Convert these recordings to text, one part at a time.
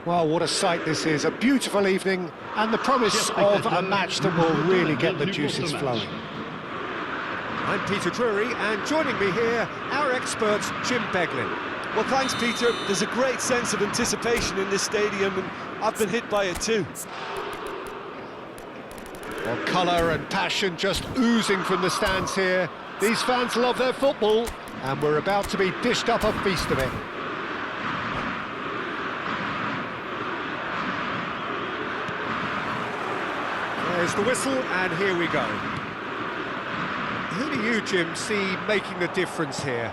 Well, what a sight this is, a beautiful evening and the promise of a match that will really get the juices flowing. I'm Peter Drury, and joining me here, our expert, Jim Beglin. Well, thanks, Peter. There's a great sense of anticipation in this stadium, and I've been hit by it too. Well, colour and passion just oozing from the stands here. These fans love their football, and we're about to be dished up a feast of it. There's the whistle, and here we go. Who do you, Jim, see making the difference here?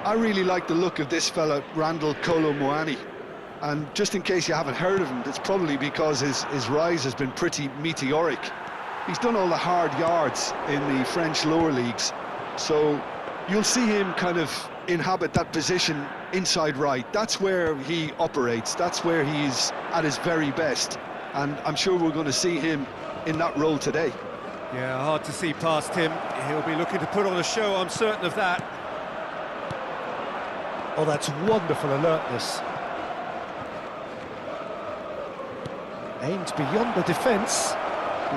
I really like the look of this fella, Randall Kolo Muani. And just in case you haven't heard of him, it's probably because his rise has been pretty meteoric. He's done all the hard yards in the French lower leagues, so you'll see him kind of inhabit that position inside right. That's where he operates, that's where he's at his very best, and I'm sure we're going to see him in that role today. Yeah, hard to see past him. He'll be looking to put on a show, I'm certain of that. Oh, that's wonderful alertness. Aimed beyond the defence.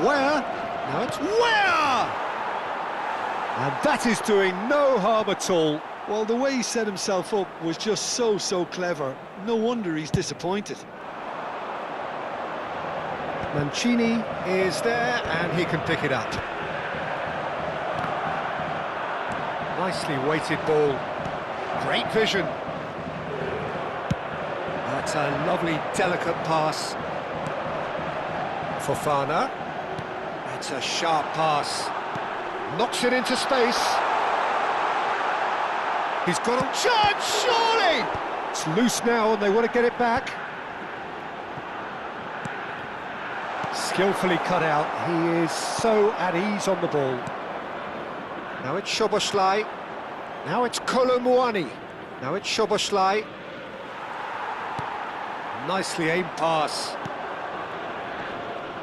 Where? Now it's where? And that is doing no harm at all. Well, the way he set himself up was just so clever. No wonder he's disappointed. Mancini is there, and he can pick it up. Nicely weighted ball. Great vision. That's a lovely, delicate pass. Fofana. That's a sharp pass. Knocks it into space. He's got a chance, surely! It's loose now, and they want to get it back. Skillfully cut out. He is so at ease on the ball. Now it's Szoboszlai. Now it's Kolo Muani. Now it's Szoboszlai. Nicely aimed pass.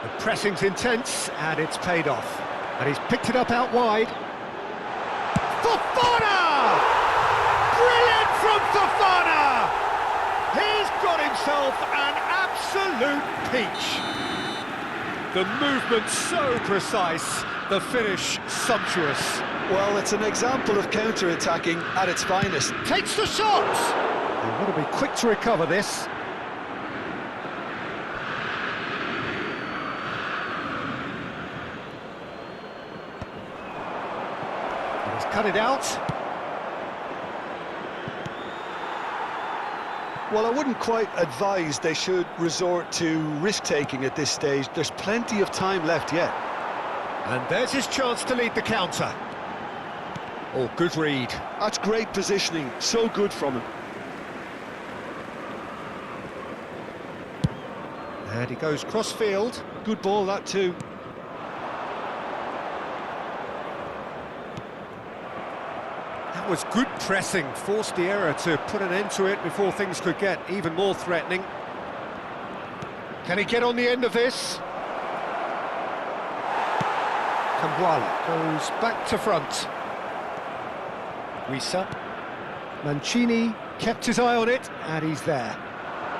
The pressing's intense, and it's paid off. And he's picked it up out wide. Fofana! Brilliant from Fofana! He's got himself an absolute peach. The movement so precise, the finish sumptuous. Well, it's an example of counter-attacking at its finest. Takes the shot! They've got to be quick to recover this. He's cut it out. Well, I wouldn't quite advise they should resort to risk-taking at this stage. There's plenty of time left yet. And there's his chance to lead the counter. Oh, good read. That's great positioning, so good from him. And he goes cross-field. Good ball, that too. That was good pressing, forced the error to put an end to it before things could get even more threatening. Can he get on the end of this? Kambuala goes back to front. Wissa. Mancini kept his eye on it, and he's there.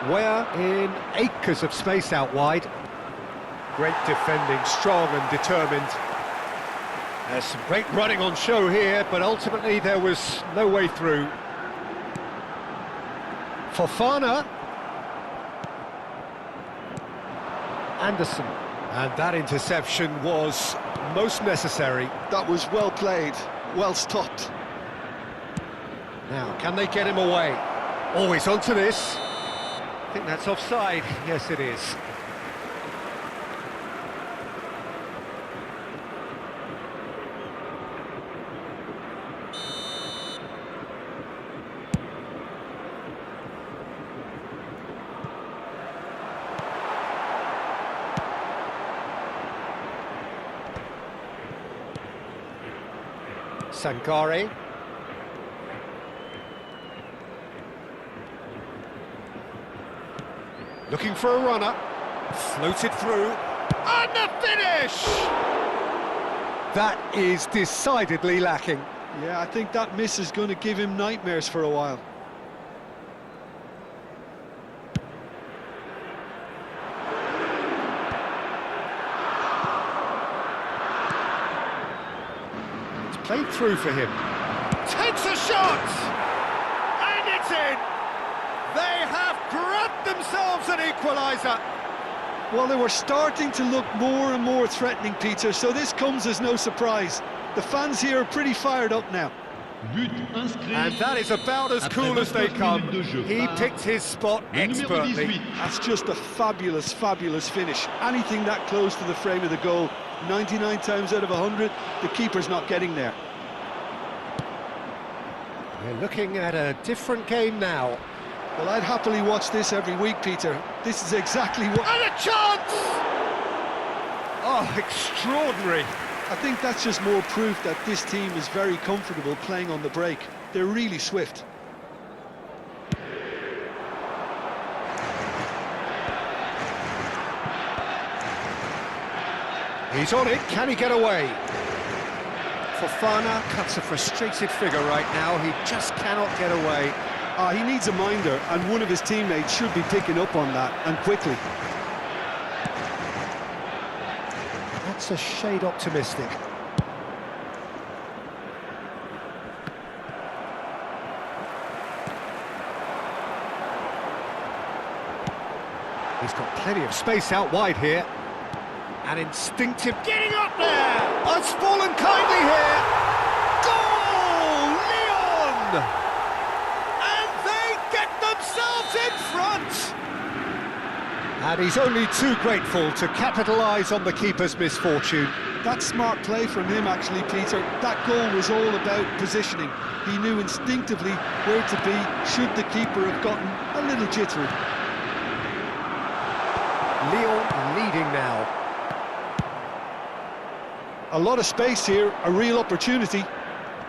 Weah in acres of space out wide. Great defending, strong and determined. There's some great running on show here, but ultimately there was no way through. Fofana. Anderson. And that interception was most necessary. That was well played, well stopped. Now, can they get him away? Always onto this. I think that's offside. Yes, it is. Sankare. Looking for a runner. Floated through. And the finish! That is decidedly lacking. Yeah, I think that miss is going to give him nightmares for a while. Played through for him. Takes a shot! And it's in! They have grabbed themselves an equaliser. Well, they were starting to look more and more threatening, Peter, so this comes as no surprise. The fans here are pretty fired up now. And that is about as cool as they come. He picked his spot expertly. That's just a fabulous, fabulous finish. Anything that close to the frame of the goal, 99 times out of 100, the keeper's not getting there. We're looking at a different game now. Well, I'd happily watch this every week, Peter. This is exactly what... And a chance! Oh, extraordinary. I think that's just more proof that this team is very comfortable playing on the break. They're really swift. He's on it, can he get away? Fofana cuts a frustrated figure right now, he just cannot get away. He needs a minder, and one of his teammates should be picking up on that, and quickly. That's a shade optimistic. He's got plenty of space out wide here. An instinctive getting up there! Oh, it's fallen kindly here! Goal! Lyon! And they get themselves in front! And he's only too grateful to capitalise on the keeper's misfortune. That's smart play from him, actually, Peter. That goal was all about positioning. He knew instinctively where to be should the keeper have gotten a little jittery. Lyon leading now. A lot of space here, a real opportunity.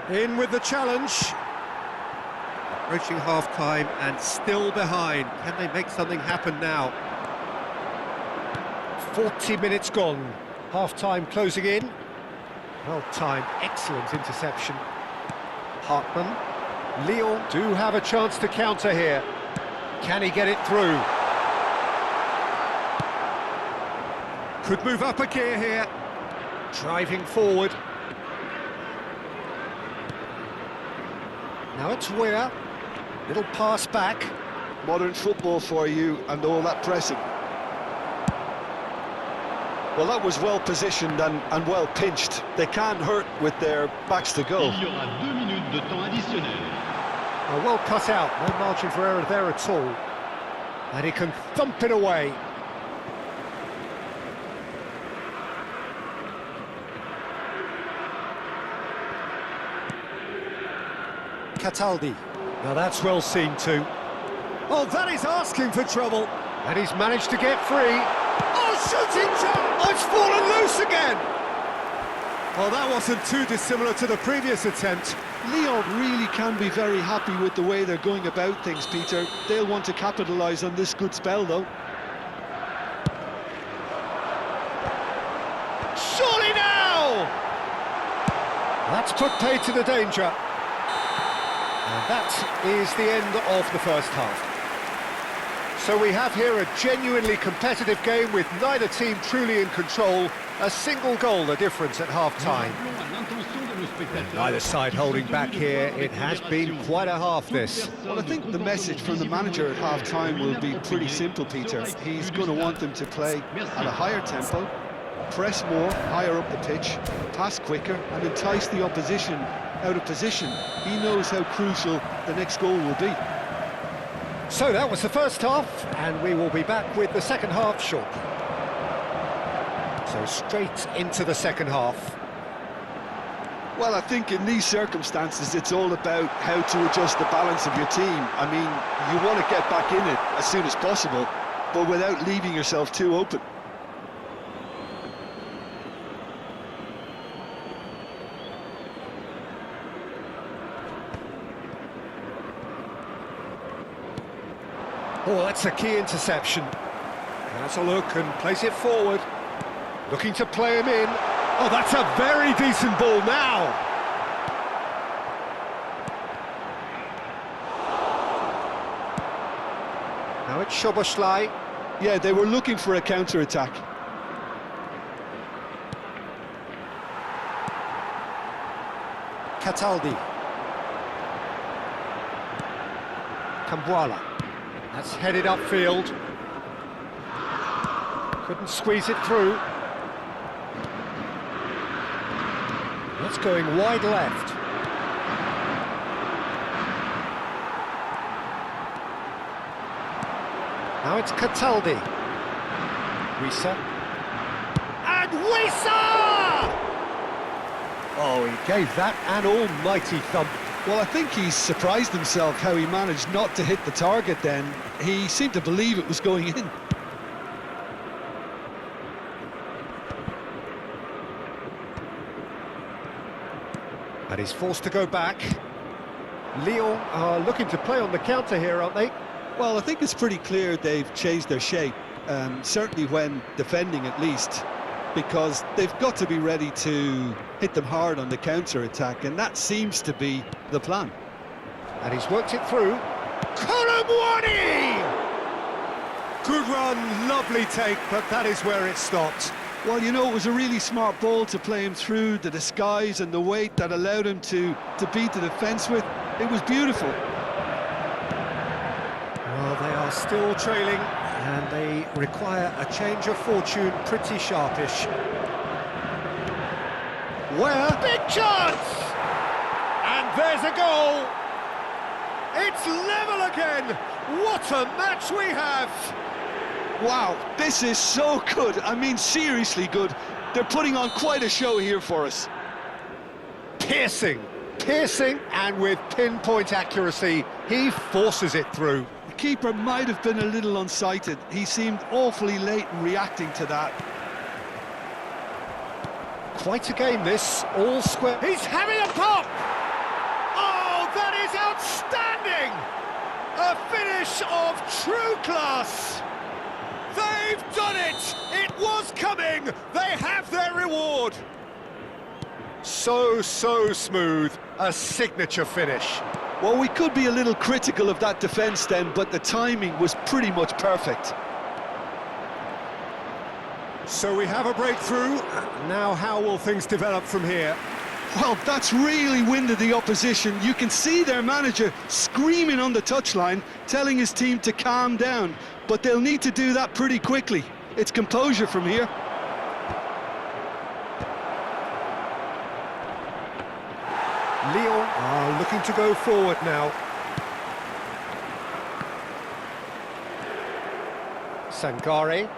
In with the challenge. Approaching half-time and still behind. Can they make something happen now? 40 minutes gone. Half-time closing in. Well-timed, excellent interception. Hartman. Lyon do have a chance to counter here. Can he get it through? Could move up a gear here. Driving forward. Now it's Weir. Little pass back. Modern football for you and all that pressing. Well, that was well positioned and well pinched. They can't hurt with their backs to goal. Well cut out, no margin for error there at all. And he can thump it away. Cataldi. Now that's well seen too. Oh, that is asking for trouble. And he's managed to get free. Oh, shooting jump! Oh, it's fallen loose again! Well, that wasn't too dissimilar to the previous attempt. Lyon really can be very happy with the way they're going about things, Peter. They'll want to capitalise on this good spell, though. Surely now! That's put paid to the danger. And that is the end of the first half. So we have here a genuinely competitive game with neither team truly in control. A single goal the difference at half-time. Neither side holding back here. It has been quite a half, this. Well, I think the message from the manager at half-time will be pretty simple, Peter. He's going to want them to play at a higher tempo, press more, higher up the pitch, pass quicker, and entice the opposition out of position. He knows how crucial the next goal will be. So that was the first half, and we will be back with the second half shortly. So straight into the second half. Well, I think in these circumstances, it's all about how to adjust the balance of your team. I mean, you want to get back in it as soon as possible, but without leaving yourself too open. Oh, that's a key interception. Has a look and plays it forward. Looking to play him in. Oh, that's a very decent ball now. Now it's Szoboszlai. Yeah, they were looking for a counter-attack. Cataldi. Cambuala. That's headed upfield. Couldn't squeeze it through. That's going wide left. Now it's Cataldi. Wissa. And Wissa! Oh, he gave that an almighty thump. Well, I think he's surprised himself how he managed not to hit the target then. He seemed to believe it was going in. And he's forced to go back. Lyon are looking to play on the counter here, aren't they? Well, I think it's pretty clear they've changed their shape, certainly when defending at least, because they've got to be ready to hit them hard on the counter-attack, and that seems to be the plan. And he's worked it through. Colomwani! Good run, lovely take, but that is where it stopped. Well, you know, it was a really smart ball to play him through, the disguise and the weight that allowed him to beat the defence with. It was beautiful. Well, they are still trailing, and they require a change of fortune pretty sharpish. Where? Big chance! And there's a goal! It's level again! What a match we have! Wow, this is so good. I mean, seriously good. They're putting on quite a show here for us. Piercing, and with pinpoint accuracy, he forces it through. The keeper might have been a little unsighted. He seemed awfully late in reacting to that. Quite a game, this. All square. He's having a pop! Oh, that is outstanding! A finish of true class! They've done it! It was coming! They have their reward! So smooth. A signature finish. Well, we could be a little critical of that defence then, but the timing was pretty much perfect. So we have a breakthrough. Now how will things develop from here? Well, that's really winded the opposition. You can see their manager screaming on the touchline, telling his team to calm down, but they'll need to do that pretty quickly. It's composure from here. Lyon are looking to go forward now. Sangare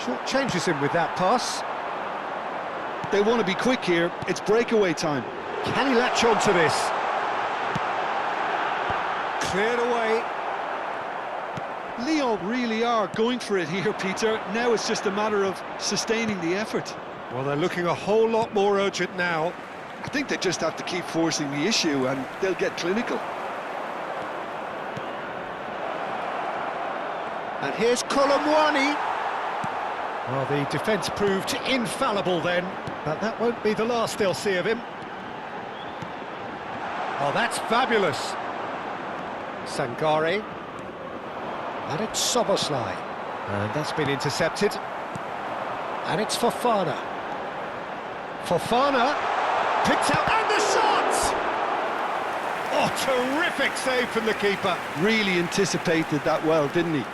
short changes him with that pass. They want to be quick here. It's breakaway time. Can he latch on to this? Cleared away. Lyon really are going for it here, Peter. Now it's just a matter of sustaining the effort. Well, they're looking a whole lot more urgent now. I think they just have to keep forcing the issue and they'll get clinical. And here's Colomwani. Well, the defence proved infallible then, but that won't be the last they'll see of him. Oh, that's fabulous. Sangare. And it's Soboslai. And that's been intercepted. And it's Fofana. Fofana picked out, and the shot! Oh, terrific save from the keeper. Really anticipated that well, didn't he?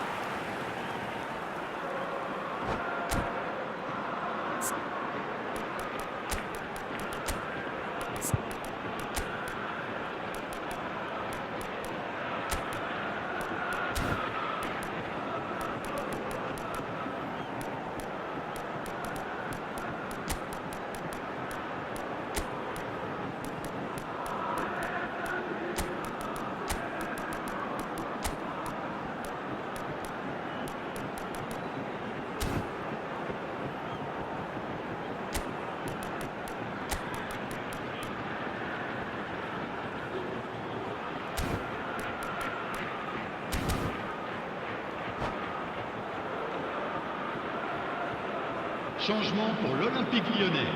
Changement pour l'Olympique Lyonnais.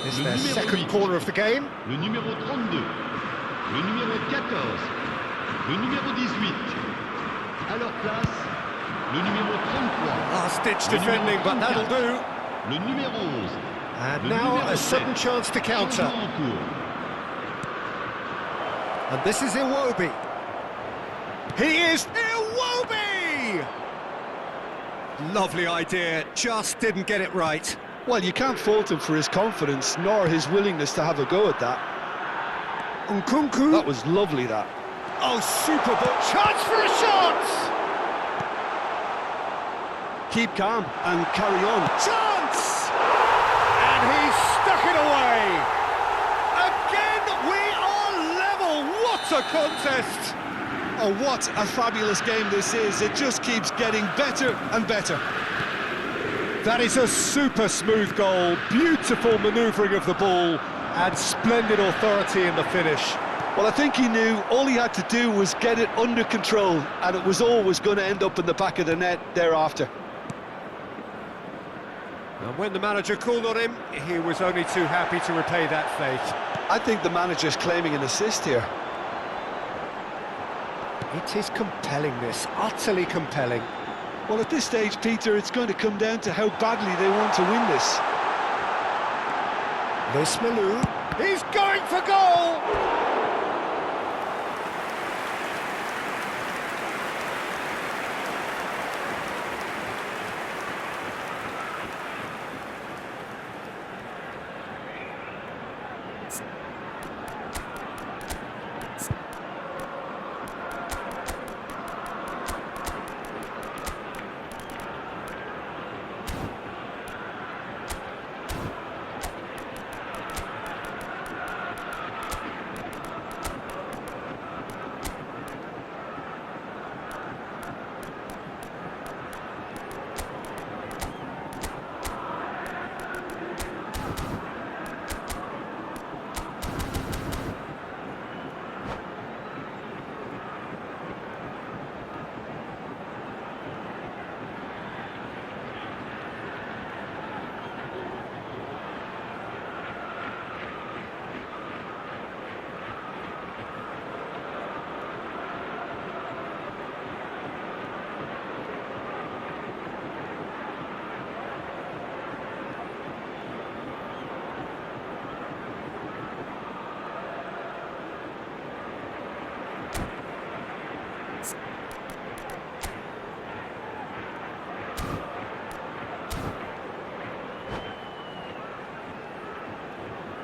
This is their second corner of the game. Le numéro 32, le numéro 14, le numéro 18. À leur place, le numéro 33. Last-ditch defending, but that'll do. Le numéro 11. And now a sudden chance to counter. And this is Iwobi. He is Iwobi! Lovely idea, just didn't get it right. Well, you can't fault him for his confidence, nor his willingness to have a go at that. Nkunku. That was lovely, that. Oh, super ball. Chance for a shot! Keep calm and carry on. Chance! And he's stuck it away! Again, we are level! What a contest! Oh, what a fabulous game this is. It just keeps getting better and better. That is a super smooth goal, beautiful manoeuvring of the ball, and splendid authority in the finish. Well, I think he knew all he had to do was get it under control, and it was always going to end up in the back of the net thereafter. And when the manager called on him, he was only too happy to repay that faith. I think the manager's claiming an assist here. It is compelling, this, utterly compelling. Well, at this stage, Peter, it's going to come down to how badly they want to win this. Lismalu, he's going for goal!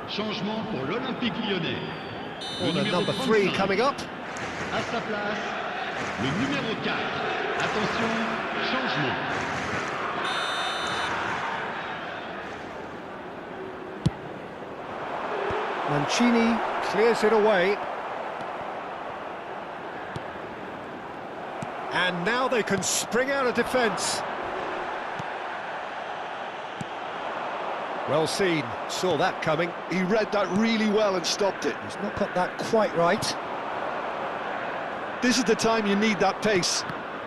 Changement pour l'Olympique Lyonnais. Le Corner numéro number 3 35. coming up. À sa place, le numéro 4. Attention, changement. Mancini clears it away. And now they can spring out of defence. Well seen, saw that coming. He read that really well and stopped it. He's not got that quite right. This is the time you need that pace.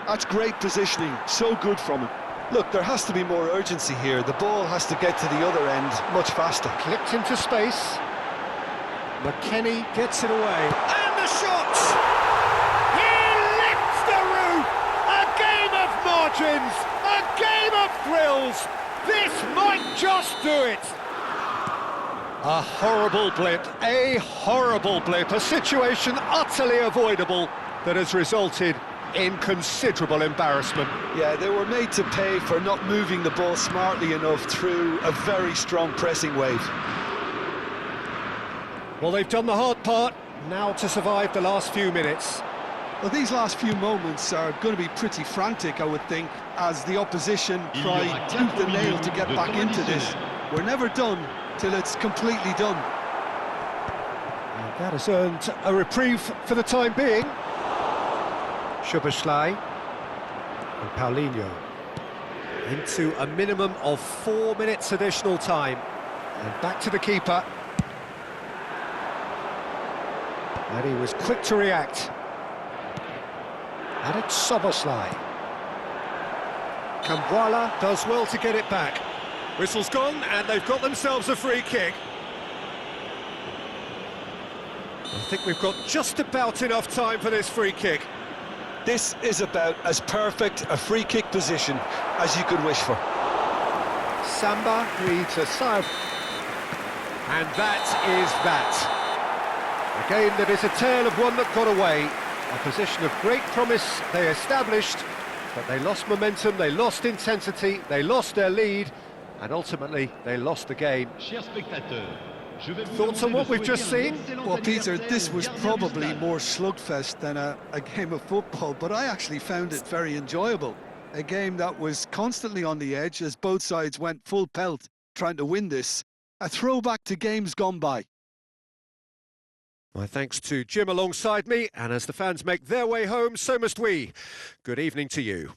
That's great positioning, so good from him. Look, there has to be more urgency here. The ball has to get to the other end much faster. Clipped into space. McKennie gets it away. And the shot! He lifts the roof! A game of margins! A game of thrills! This might just do it! A horrible blip, a situation utterly avoidable that has resulted in considerable embarrassment. Yeah, they were made to pay for not moving the ball smartly enough through a very strong pressing wave. Well, they've done the hard part, now to survive the last few minutes. Well, these last few moments are going to be pretty frantic, I would think, as the opposition try tooth and nail to get back into this. We're never done till it's completely done. And that has earned a reprieve for the time being. Szoboszlai and Paulinho into a minimum of 4 minutes additional time. And back to the keeper. And he was quick to react. And it's Szoboszlai. Kambuala does well to get it back. Whistle's gone, and they've got themselves a free kick. I think we've got just about enough time for this free kick. This is about as perfect a free kick position as you could wish for. Samba reads a side. And that is that. Again, there is a tale of one that got away. A position of great promise they established, but they lost momentum, they lost intensity, they lost their lead, and ultimately they lost the game. Chers spectateurs, je vais vous Thoughts on demander what de we've just souhaiter un seen? excellent Well, Peter, anniversaire this au was gardien du probably stade. more slugfest than a game of football, but I actually found it very enjoyable. A game that was constantly on the edge as both sides went full pelt trying to win this. A throwback to games gone by. My thanks to Jim alongside me, and as the fans make their way home, so must we. Good evening to you.